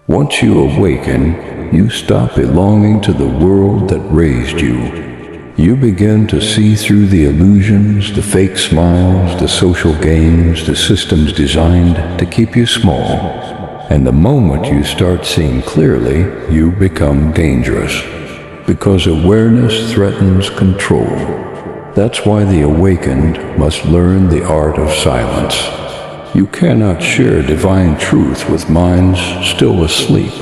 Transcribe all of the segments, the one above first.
Once you awaken, you stop belonging to the world that raised you. You begin to see through the illusions, the fake smiles, the social games, the systems designed to keep you small. And the moment you start seeing clearly, you become dangerous. Because awareness threatens control. That's why the awakened must learn the art of silence. You cannot share divine truth with minds still asleep.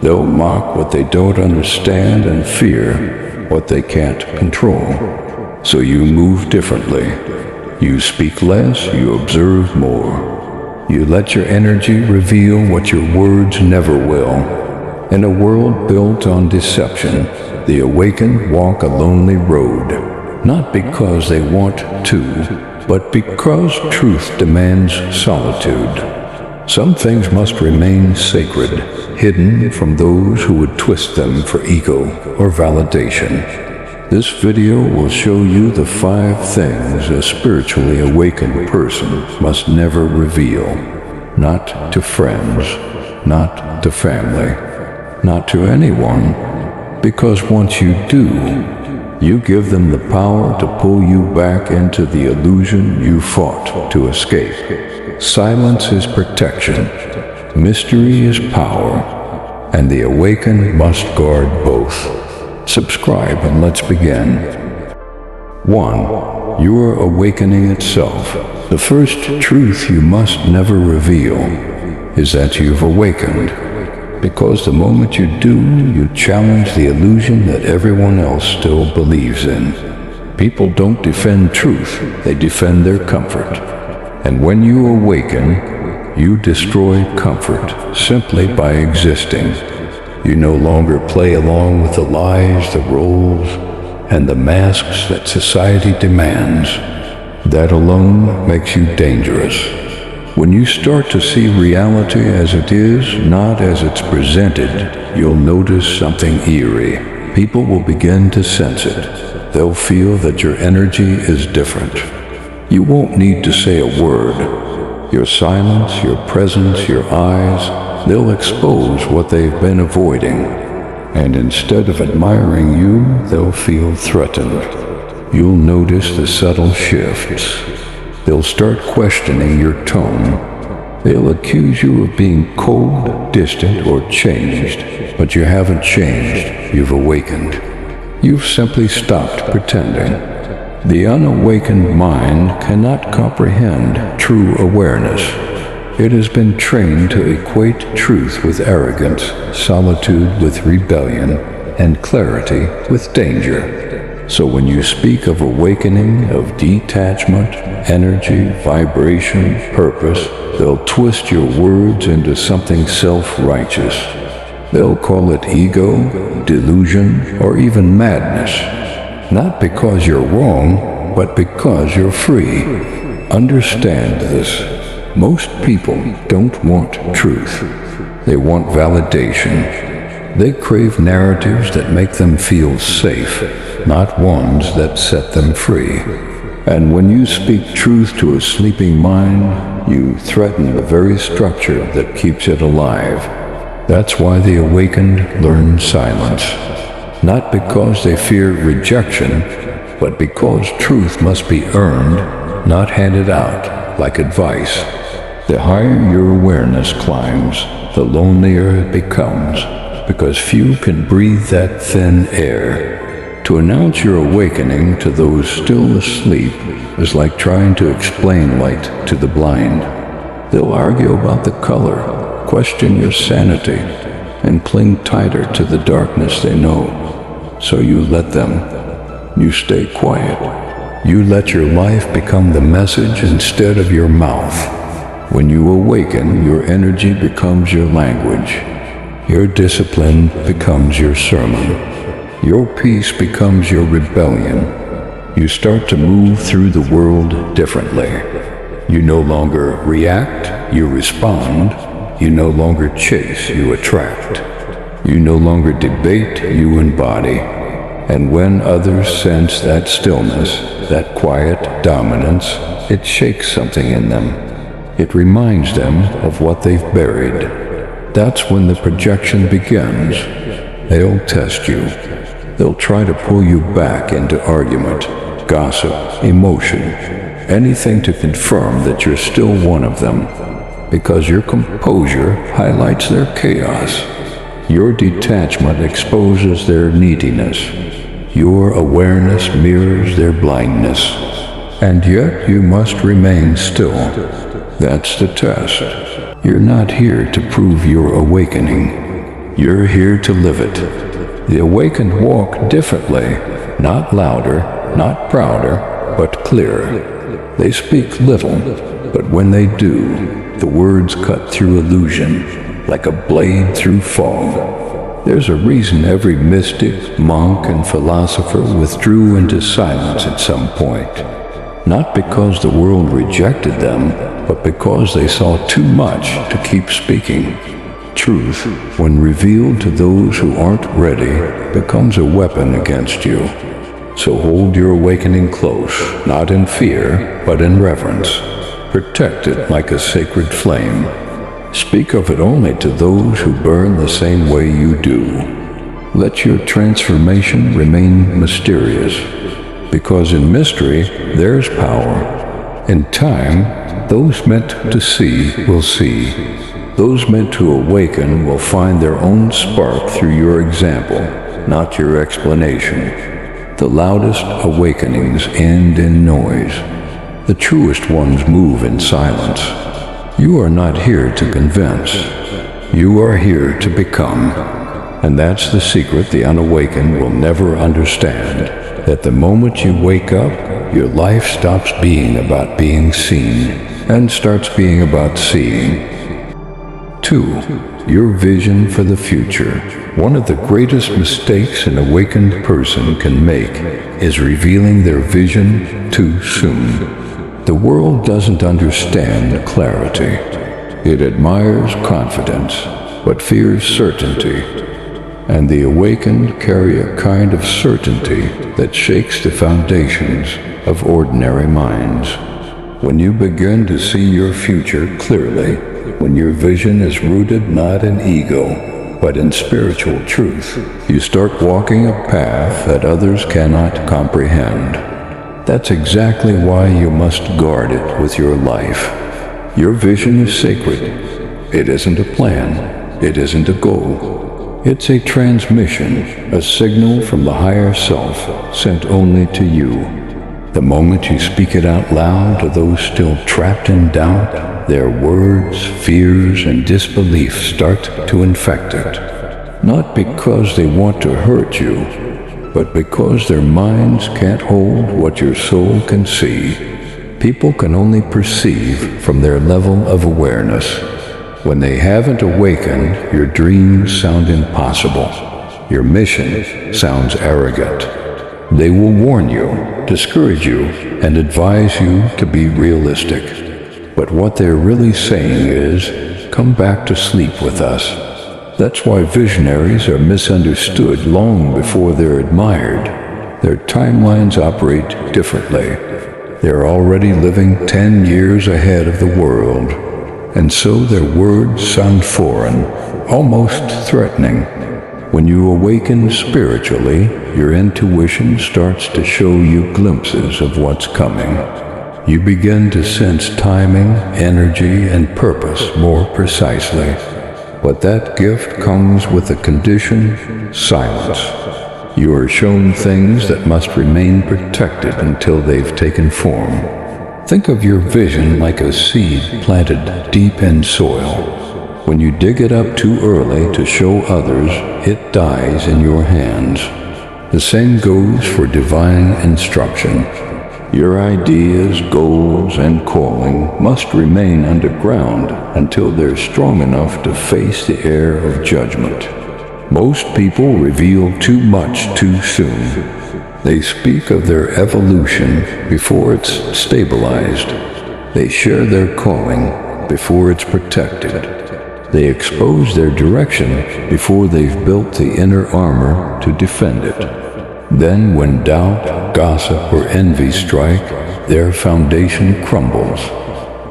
They'll mock what they don't understand and fear what they can't control. So you move differently. You speak less, you observe more. You let your energy reveal what your words never will. In a world built on deception, the awakened walk a lonely road, not because they want to, but because truth demands solitude. Some things must remain sacred, hidden from those who would twist them for ego or validation. This video will show you the 5 things a spiritually awakened person must never reveal. Not to friends, not to family, not to anyone, because once you do, you give them the power to pull you back into the illusion you fought to escape. Silence is protection, mystery is power, and the awakened must guard both. Subscribe and let's begin. 1. Your awakening itself. The first truth you must never reveal is that you've awakened. Because the moment you do, you challenge the illusion that everyone else still believes in. People don't defend truth, they defend their comfort. And when you awaken, you destroy comfort simply by existing. You no longer play along with the lies, the roles, and the masks that society demands. That alone makes you dangerous. When you start to see reality as it is, not as it's presented, you'll notice something eerie. People will begin to sense it. They'll feel that your energy is different. You won't need to say a word. Your silence, your presence, your eyes, they'll expose what they've been avoiding. And instead of admiring you, they'll feel threatened. You'll notice the subtle shifts. They'll start questioning your tone. They'll accuse you of being cold, distant, or changed. But you haven't changed. You've awakened. You've simply stopped pretending. The unawakened mind cannot comprehend true awareness. It has been trained to equate truth with arrogance, solitude with rebellion, and clarity with danger. So when you speak of awakening, of detachment, energy, vibration, purpose, they'll twist your words into something self-righteous. They'll call it ego, delusion, or even madness. Not because you're wrong, but because you're free. Understand this. Most people don't want truth. They want validation. They crave narratives that make them feel safe, not ones that set them free. And when you speak truth to a sleeping mind, you threaten the very structure that keeps it alive. That's why the awakened learn silence. Not because they fear rejection, but because truth must be earned, not handed out like advice. The higher your awareness climbs, the lonelier it becomes, because few can breathe that thin air. To announce your awakening to those still asleep is like trying to explain light to the blind. They'll argue about the color, question your sanity, and cling tighter to the darkness they know. So you let them. You stay quiet. You let your life become the message instead of your mouth. When you awaken, your energy becomes your language. Your discipline becomes your sermon. Your peace becomes your rebellion. You start to move through the world differently. You no longer react, you respond. You no longer chase, you attract. You no longer debate, you embody. And when others sense that stillness, that quiet dominance, it shakes something in them. It reminds them of what they've buried. That's when the projection begins. They'll test you. They'll try to pull you back into argument, gossip, emotion, anything to confirm that you're still one of them, because your composure highlights their chaos. Your detachment exposes their neediness. Your awareness mirrors their blindness. And yet you must remain still. That's the test. You're not here to prove your awakening. You're here to live it. The awakened walk differently, not louder, not prouder, but clearer. They speak little, but when they do, the words cut through illusion, like a blade through fog. There's a reason every mystic, monk, and philosopher withdrew into silence at some point. Not because the world rejected them, but because they saw too much to keep speaking. Truth, when revealed to those who aren't ready, becomes a weapon against you. So hold your awakening close, not in fear, but in reverence. Protect it like a sacred flame. Speak of it only to those who burn the same way you do. Let your transformation remain mysterious, because in mystery there's power. In time, those meant to see will see. Those meant to awaken will find their own spark through your example, not your explanation. The loudest awakenings end in noise. The truest ones move in silence. You are not here to convince. You are here to become. And that's the secret the unawakened will never understand. That the moment you wake up, your life stops being about being seen and starts being about seeing. 2. Your vision for the future. One of the greatest mistakes an awakened person can make is revealing their vision too soon. The world doesn't understand clarity. It admires confidence, but fears certainty. And the awakened carry a kind of certainty that shakes the foundations of ordinary minds. When you begin to see your future clearly, when your vision is rooted not in ego, but in spiritual truth, you start walking a path that others cannot comprehend. That's exactly why you must guard it with your life. Your vision is sacred. It isn't a plan. It isn't a goal. It's a transmission, a signal from the higher self sent only to you. The moment you speak it out loud to those still trapped in doubt, their words, fears, and disbelief start to infect it. Not because they want to hurt you, but because their minds can't hold what your soul can see. People can only perceive from their level of awareness. When they haven't awakened, your dreams sound impossible. Your mission sounds arrogant. They will warn you, discourage you, and advise you to be realistic. But what they're really saying is, come back to sleep with us. That's why visionaries are misunderstood long before they're admired. Their timelines operate differently. They're already living 10 years ahead of the world, and so their words sound foreign, almost threatening. When you awaken spiritually, your intuition starts to show you glimpses of what's coming. You begin to sense timing, energy, and purpose more precisely. But that gift comes with a condition: silence. You are shown things that must remain protected until they've taken form. Think of your vision like a seed planted deep in soil. When you dig it up too early to show others, it dies in your hands. The same goes for divine instruction. Your ideas, goals, and calling must remain underground until they're strong enough to face the air of judgment. Most people reveal too much too soon. They speak of their evolution before it's stabilized. They share their calling before it's protected. They expose their direction before they've built the inner armor to defend it. Then when doubt, gossip, or envy strike, their foundation crumbles.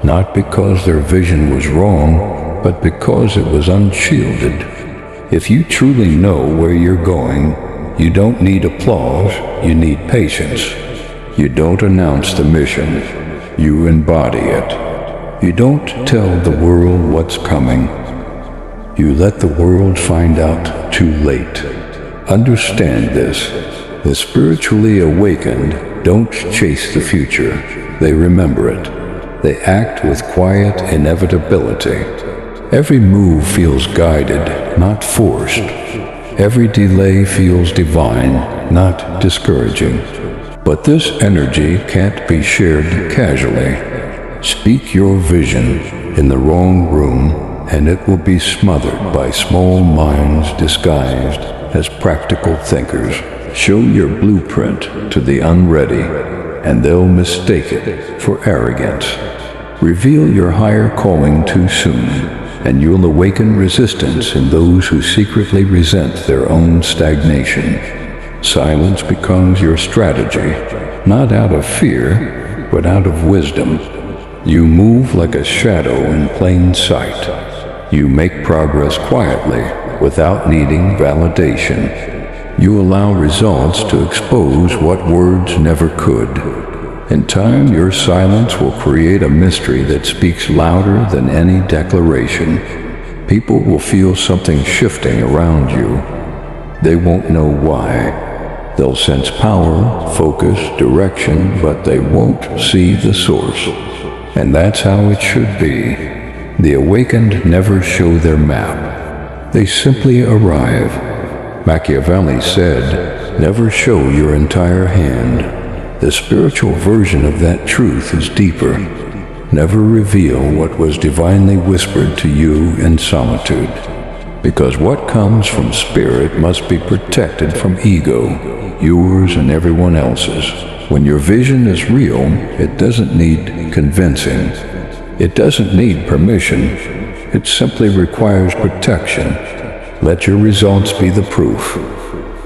Not because their vision was wrong, but because it was unshielded. If you truly know where you're going, you don't need applause, you need patience. You don't announce the mission, you embody it. You don't tell the world what's coming. You let the world find out too late. Understand this. The spiritually awakened don't chase the future. They remember it. They act with quiet inevitability. Every move feels guided, not forced. Every delay feels divine, not discouraging. But this energy can't be shared casually. Speak your vision in the wrong room, and it will be smothered by small minds disguised as practical thinkers. Show your blueprint to the unready, and they'll mistake it for arrogance. Reveal your higher calling too soon, and you'll awaken resistance in those who secretly resent their own stagnation. Silence becomes your strategy, not out of fear, but out of wisdom. You move like a shadow in plain sight. You make progress quietly, without needing validation. You allow results to expose what words never could. In time, your silence will create a mystery that speaks louder than any declaration. People will feel something shifting around you. They won't know why. They'll sense power, focus, direction, but they won't see the source. And that's how it should be. The awakened never show their map. They simply arrive. Machiavelli said, "Never show your entire hand." The spiritual version of that truth is deeper. Never reveal what was divinely whispered to you in solitude. Because what comes from spirit must be protected from ego, yours and everyone else's. When your vision is real, it doesn't need convincing. It doesn't need permission. It simply requires protection. Let your results be the proof.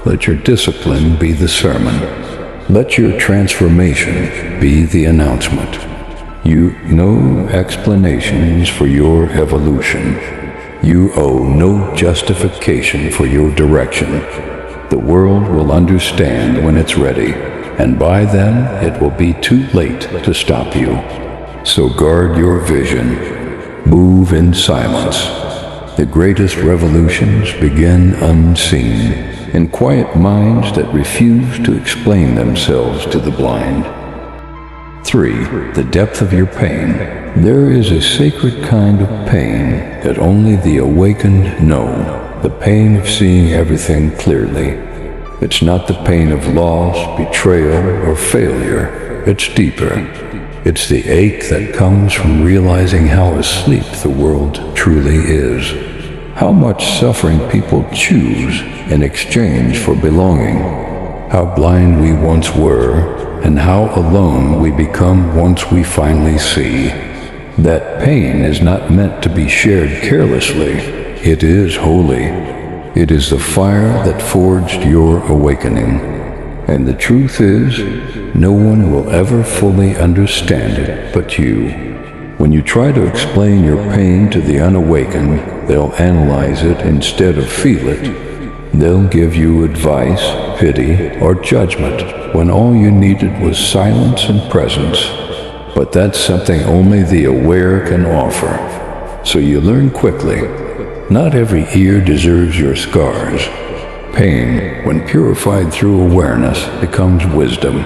Let your discipline be the sermon. Let your transformation be the announcement. You no explanations for your evolution. You owe no justification for your direction. The world will understand when it's ready, and by then it will be too late to stop you. So guard your vision. Move in silence. The greatest revolutions begin unseen, in quiet minds that refuse to explain themselves to the blind. 3. The depth of your pain. There is a sacred kind of pain that only the awakened know, the pain of seeing everything clearly. It's not the pain of loss, betrayal, or failure. It's deeper. It's the ache that comes from realizing how asleep the world truly is. How much suffering people choose in exchange for belonging. How blind we once were, and how alone we become once we finally see. That pain is not meant to be shared carelessly. It is holy. It is the fire that forged your awakening. And the truth is, no one will ever fully understand it but you. When you try to explain your pain to the unawakened, they'll analyze it instead of feel it. They'll give you advice, pity, or judgment when all you needed was silence and presence. But that's something only the aware can offer. So you learn quickly. Not every ear deserves your scars. Pain, when purified through awareness, becomes wisdom.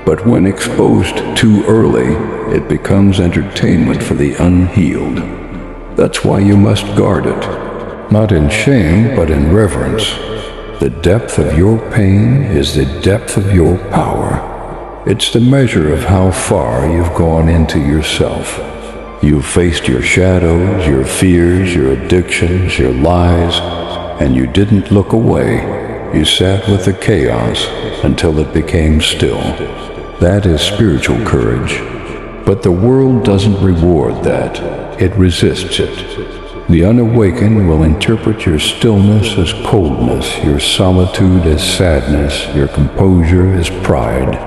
But when exposed too early, it becomes entertainment for the unhealed. That's why you must guard it, not in shame, but in reverence. The depth of your pain is the depth of your power. It's the measure of how far you've gone into yourself. You've faced your shadows, your fears, your addictions, your lies, and you didn't look away. You sat with the chaos until it became still. That is spiritual courage. But the world doesn't reward that. It resists it. The unawakened will interpret your stillness as coldness, your solitude as sadness, your composure as pride.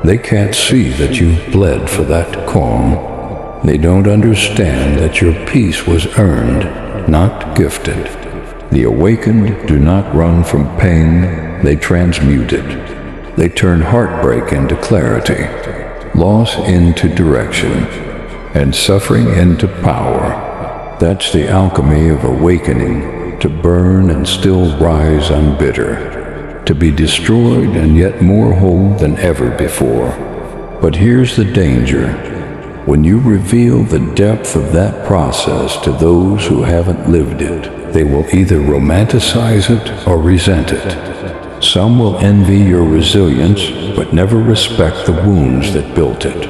They can't see that you've bled for that calm. They don't understand that your peace was earned, not gifted. The awakened do not run from pain, they transmute it. They turn heartbreak into clarity, loss into direction, and suffering into power. That's the alchemy of awakening, to burn and still rise unbitter, to be destroyed and yet more whole than ever before. But here's the danger. When you reveal the depth of that process to those who haven't lived it, they will either romanticize it or resent it. Some will envy your resilience, but never respect the wounds that built it.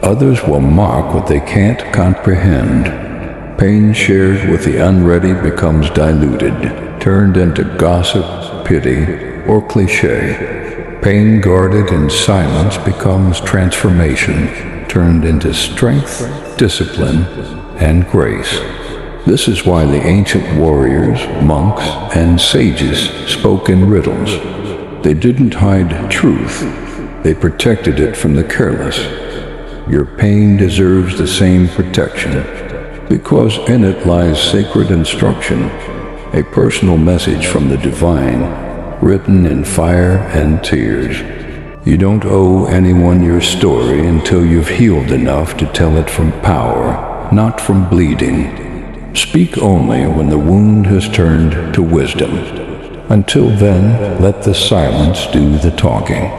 Others will mock what they can't comprehend. Pain shared with the unready becomes diluted, turned into gossip, pity, or cliché. Pain guarded in silence becomes transformation, turned into strength, discipline, and grace. This is why the ancient warriors, monks, and sages spoke in riddles. They didn't hide truth, they protected it from the careless. Your pain deserves the same protection, because in it lies sacred instruction, a personal message from the divine, written in fire and tears. You don't owe anyone your story until you've healed enough to tell it from power, not from bleeding. Speak only when the wound has turned to wisdom. Until then, let the silence do the talking.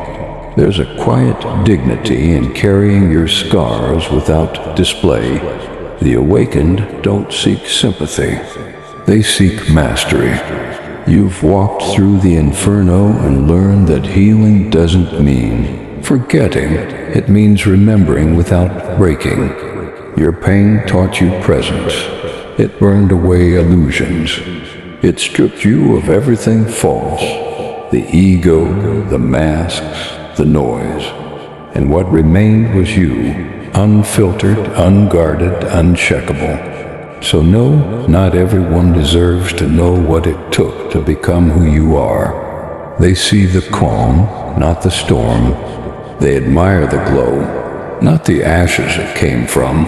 There's a quiet dignity in carrying your scars without display. The awakened don't seek sympathy. They seek mastery. You've walked through the inferno and learned that healing doesn't mean forgetting. It means remembering without breaking. Your pain taught you presence. It burned away illusions. It stripped you of everything false, the ego, the masks, the noise. And what remained was you, unfiltered, unguarded, uncheckable. So no, not everyone deserves to know what it took to become who you are. They see the calm, not the storm. They admire the glow, not the ashes it came from.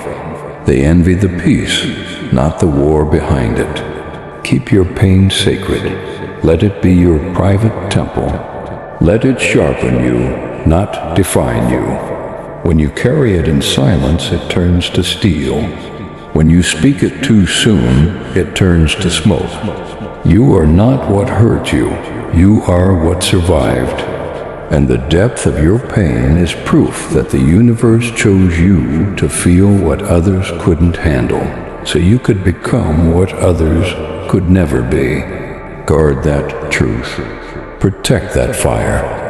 They envy the peace, not the war behind it. Keep your pain sacred. Let it be your private temple. Let it sharpen you, not define you. When you carry it in silence, it turns to steel. When you speak it too soon, it turns to smoke. You are not what hurt you. You are what survived. And the depth of your pain is proof that the universe chose you to feel what others couldn't handle, so you could become what others could never be. Guard that truth. Protect that fire.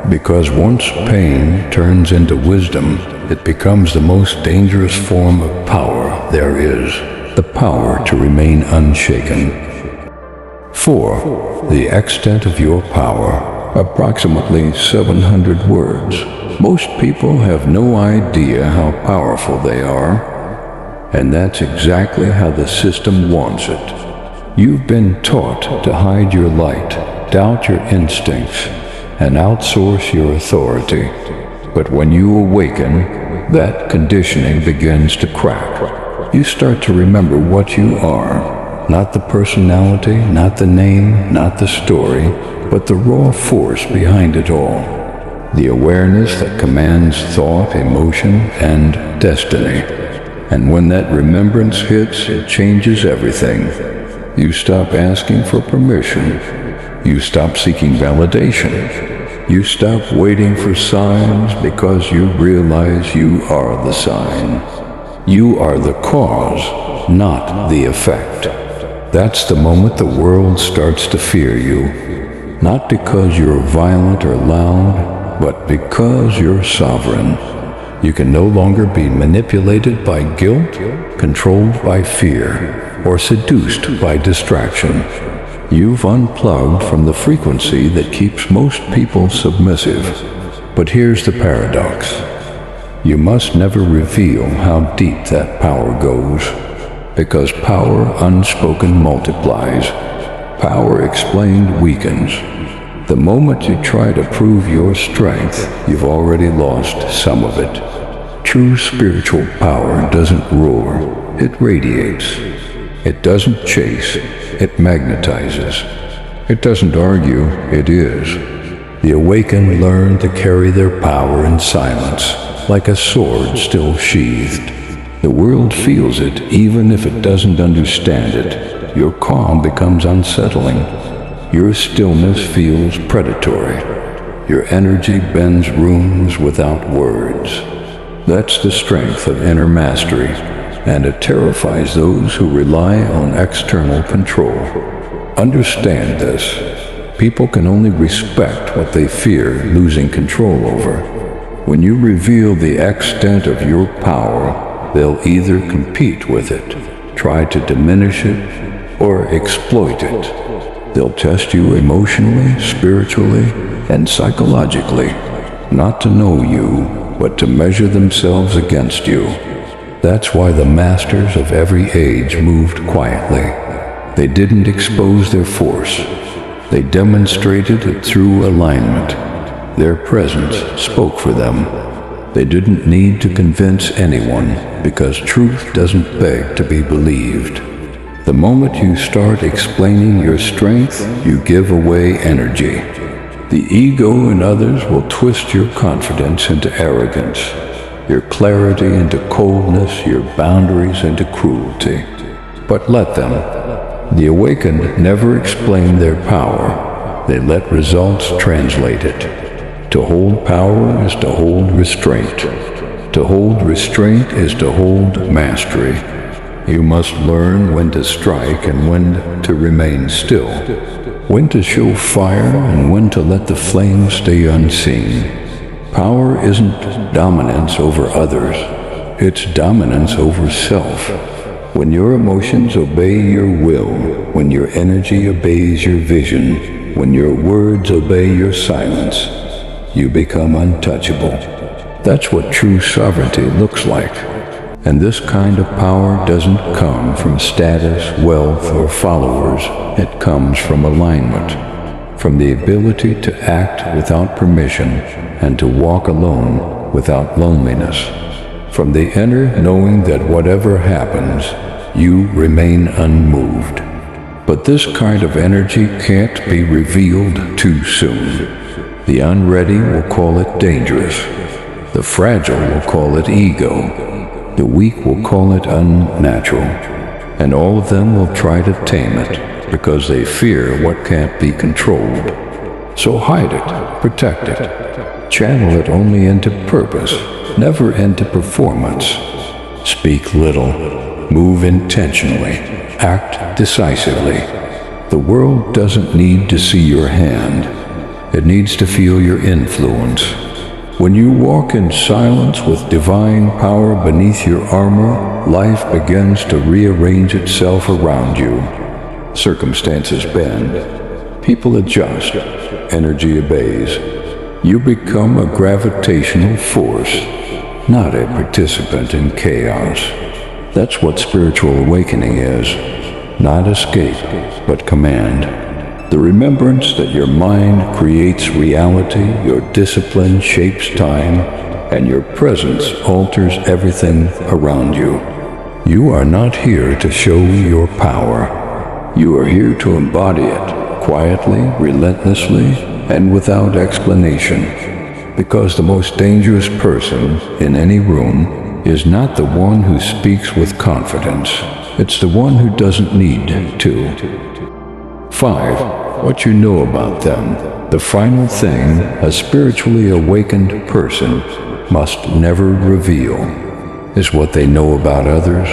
Because once pain turns into wisdom, it becomes the most dangerous form of power there is, the power to remain unshaken. 4. The extent of your power. Approximately 700 words. Most people have no idea how powerful they are, and that's exactly how the system wants it. You've been taught to hide your light, doubt your instincts, and outsource your authority. But when you awaken, that conditioning begins to crack. You start to remember what you are, not the personality, not the name, not the story, but the raw force behind it all. The awareness that commands thought, emotion, and destiny. And when that remembrance hits, it changes everything. You stop asking for permission. You stop seeking validation. You stop waiting for signs because you realize you are the sign. You are the cause, not the effect. That's the moment the world starts to fear you. Not because you're violent or loud, but because you're sovereign. You can no longer be manipulated by guilt, controlled by fear, or seduced by distraction. You've unplugged from the frequency that keeps most people submissive. But here's the paradox. You must never reveal how deep that power goes, because power unspoken multiplies. Power explained weakens. The moment you try to prove your strength, you've already lost some of it. True spiritual power doesn't roar, it radiates. It doesn't chase, it magnetizes. It doesn't argue, it is. The awakened learn to carry their power in silence, like a sword still sheathed. The world feels it even if it doesn't understand it. Your calm becomes unsettling. Your stillness feels predatory. Your energy bends rooms without words. That's the strength of inner mastery, and it terrifies those who rely on external control. Understand this. People can only respect what they fear losing control over. When you reveal the extent of your power, they'll either compete with it, try to diminish it, or exploit it. They'll test you emotionally, spiritually, and psychologically, not to know you, but to measure themselves against you. That's why the masters of every age moved quietly. They didn't expose their force. They demonstrated it through alignment. Their presence spoke for them. They didn't need to convince anyone, because truth doesn't beg to be believed. The moment you start explaining your strength, you give away energy. The ego in others will twist your confidence into arrogance, your clarity into coldness, your boundaries into cruelty. But let them. The awakened never explain their power. They let results translate it. To hold power is to hold restraint. To hold restraint is to hold mastery. You must learn when to strike and when to remain still, when to show fire and when to let the flame stay unseen. Power isn't dominance over others, it's dominance over self. When your emotions obey your will, when your energy obeys your vision, when your words obey your silence, you become untouchable. That's what true sovereignty looks like. And this kind of power doesn't come from status, wealth, or followers. It comes from alignment, from the ability to act without permission and to walk alone without loneliness, from the inner knowing that whatever happens, you remain unmoved. But this kind of energy can't be revealed too soon. The unready will call it dangerous. The fragile will call it ego. The weak will call it unnatural, and all of them will try to tame it because they fear what can't be controlled. So hide it, protect it, channel it only into purpose, never into performance. Speak little, move intentionally, act decisively. The world doesn't need to see your hand, it needs to feel your influence. When you walk in silence with divine power beneath your armor, life begins to rearrange itself around you. Circumstances bend. People adjust. Energy obeys. You become a gravitational force, not a participant in chaos. That's what spiritual awakening is. Not escape, but command. The remembrance that your mind creates reality, your discipline shapes time, and your presence alters everything around you. You are not here to show your power. You are here to embody it, quietly, relentlessly, and without explanation. Because the most dangerous person in any room is not the one who speaks with confidence. It's the one who doesn't need to. 5. What you know about them. The final thing a spiritually awakened person must never reveal is what they know about others.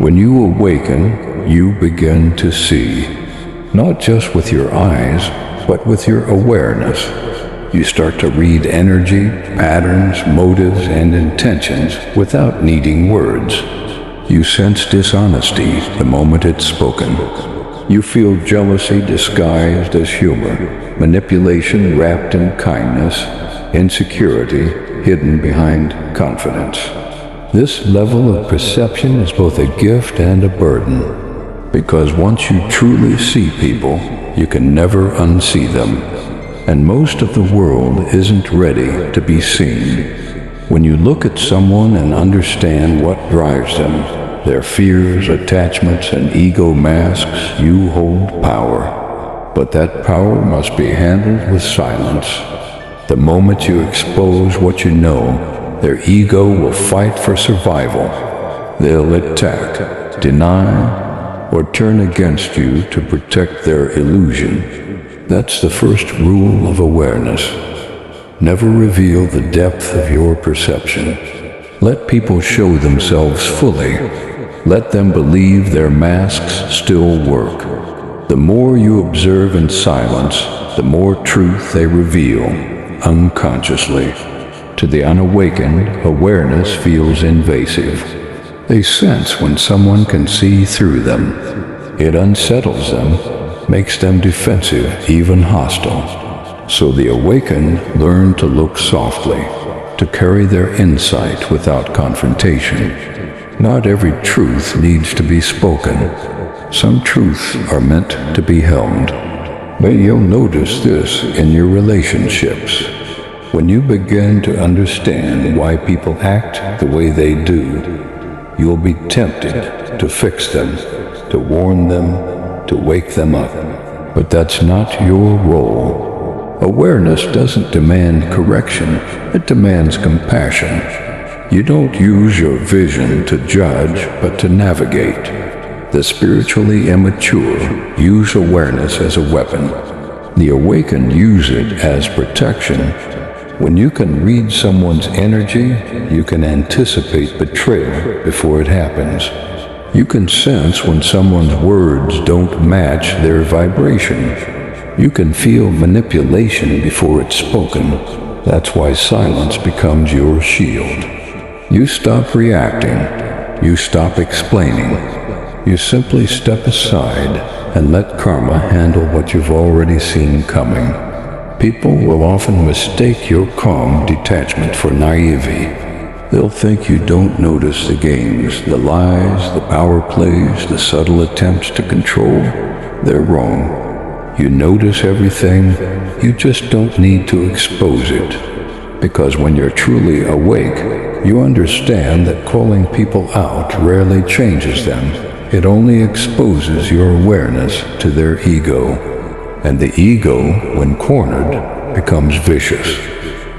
When you awaken, you begin to see, not just with your eyes, but with your awareness. You start to read energy, patterns, motives, and intentions without needing words. You sense dishonesty the moment it's spoken. You feel jealousy disguised as humor, manipulation wrapped in kindness, insecurity hidden behind confidence. This level of perception is both a gift and a burden, because once you truly see people, you can never unsee them. And most of the world isn't ready to be seen. When you look at someone and understand what drives them, their fears, attachments, and ego masks, you hold power. But that power must be handled with silence. The moment you expose what you know, their ego will fight for survival. They'll attack, deny, or turn against you to protect their illusion. That's the first rule of awareness. Never reveal the depth of your perception. Let people show themselves fully. Let them believe their masks still work. The more you observe in silence, the more truth they reveal, unconsciously. To the unawakened, awareness feels invasive. They sense when someone can see through them. It unsettles them, makes them defensive, even hostile. So the awakened learn to look softly, to carry their insight without confrontation. Not every truth needs to be spoken. Some truths are meant to be held. But you'll notice this in your relationships. When you begin to understand why people act the way they do, you'll be tempted to fix them, to warn them, to wake them up. But that's not your role. Awareness doesn't demand correction, it demands compassion. You don't use your vision to judge, but to navigate. The spiritually immature use awareness as a weapon. The awakened use it as protection. When you can read someone's energy, you can anticipate betrayal before it happens. You can sense when someone's words don't match their vibration. You can feel manipulation before it's spoken. That's why silence becomes your shield. You stop reacting. You stop explaining. You simply step aside and let karma handle what you've already seen coming. People will often mistake your calm detachment for naivety. They'll think you don't notice the games, the lies, the power plays, the subtle attempts to control. They're wrong. You notice everything, you just don't need to expose it. Because when you're truly awake, you understand that calling people out rarely changes them. It only exposes your awareness to their ego. And the ego, when cornered, becomes vicious.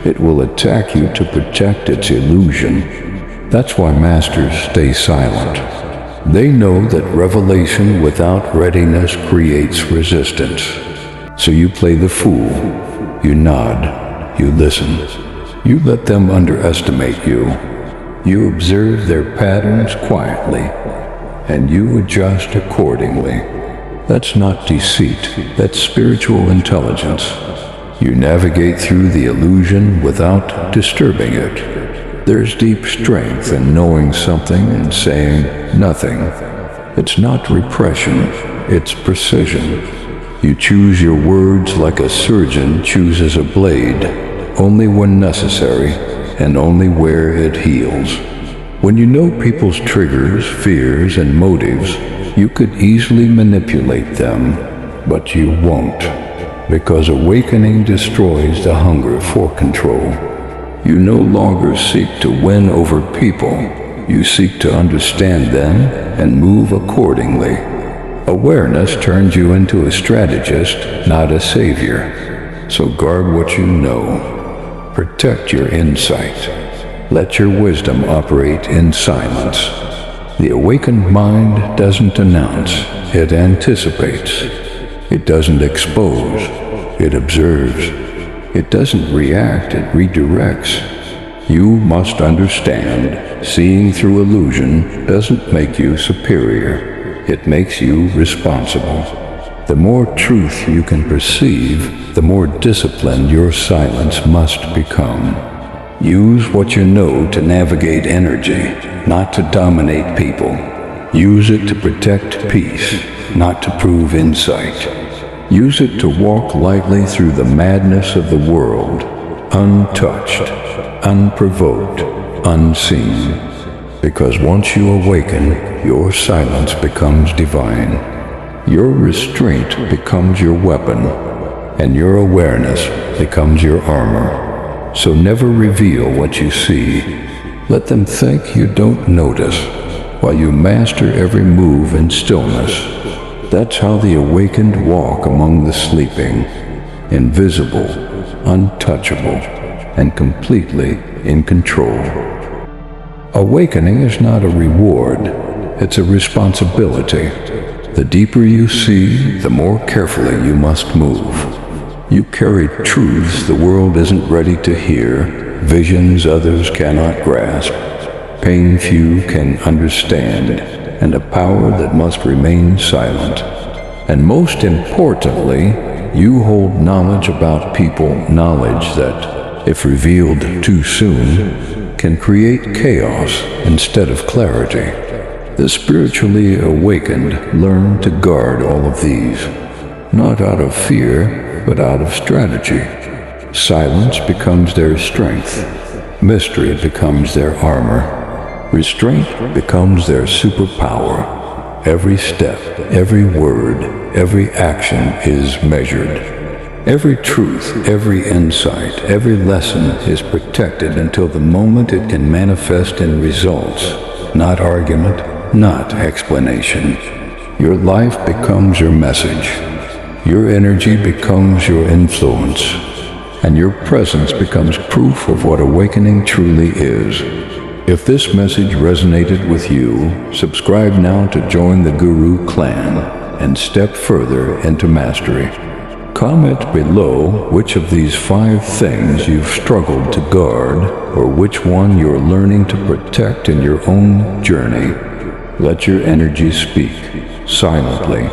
It will attack you to protect its illusion. That's why masters stay silent. They know that revelation without readiness creates resistance. So you play the fool. You nod. You listen. You let them underestimate you. You observe their patterns quietly, and you adjust accordingly. That's not deceit. That's spiritual intelligence. You navigate through the illusion without disturbing it. There's deep strength in knowing something and saying nothing. It's not repression, it's precision. You choose your words like a surgeon chooses a blade, only when necessary and only where it heals. When you know people's triggers, fears, and motives, you could easily manipulate them, but you won't, because awakening destroys the hunger for control. You no longer seek to win over people. You seek to understand them and move accordingly. Awareness turns you into a strategist, not a savior. So guard what you know. Protect your insight. Let your wisdom operate in silence. The awakened mind doesn't announce, it anticipates. It doesn't expose, it observes. It doesn't react, it redirects. You must understand, seeing through illusion doesn't make you superior. It makes you responsible. The more truth you can perceive, the more disciplined your silence must become. Use what you know to navigate energy, not to dominate people. Use it to protect peace, not to prove insight. Use it to walk lightly through the madness of the world, untouched, unprovoked, unseen. Because once you awaken, your silence becomes divine. Your restraint becomes your weapon, and your awareness becomes your armor. so never reveal what you see. Let them think you don't notice, while you master every move in stillness. That's how the awakened walk among the sleeping, invisible, untouchable, and completely in control. Awakening is not a reward, it's a responsibility. The deeper you see, the more carefully you must move. You carry truths the world isn't ready to hear, visions others cannot grasp, pain few can understand, and a power that must remain silent. And most importantly, you hold knowledge about people, knowledge that, if revealed too soon, can create chaos instead of clarity. The spiritually awakened learn to guard all of these, not out of fear, but out of strategy. Silence becomes their strength. Mystery becomes their armor. Restraint becomes their superpower. Every step, every word, every action is measured. Every truth, every insight, every lesson is protected until the moment it can manifest in results, not argument, not explanation. Your life becomes your message. Your energy becomes your influence, and your presence becomes proof of what awakening truly is. If this message resonated with you, subscribe now to join the Guru Clan and step further into mastery. Comment below which of these 5 things you've struggled to guard, or which one you're learning to protect in your own journey. Let your energy speak silently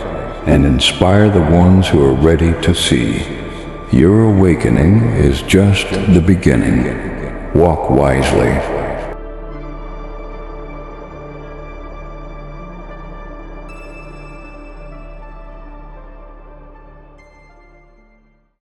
and inspire the ones who are ready to see. Your awakening is just the beginning. Walk wisely.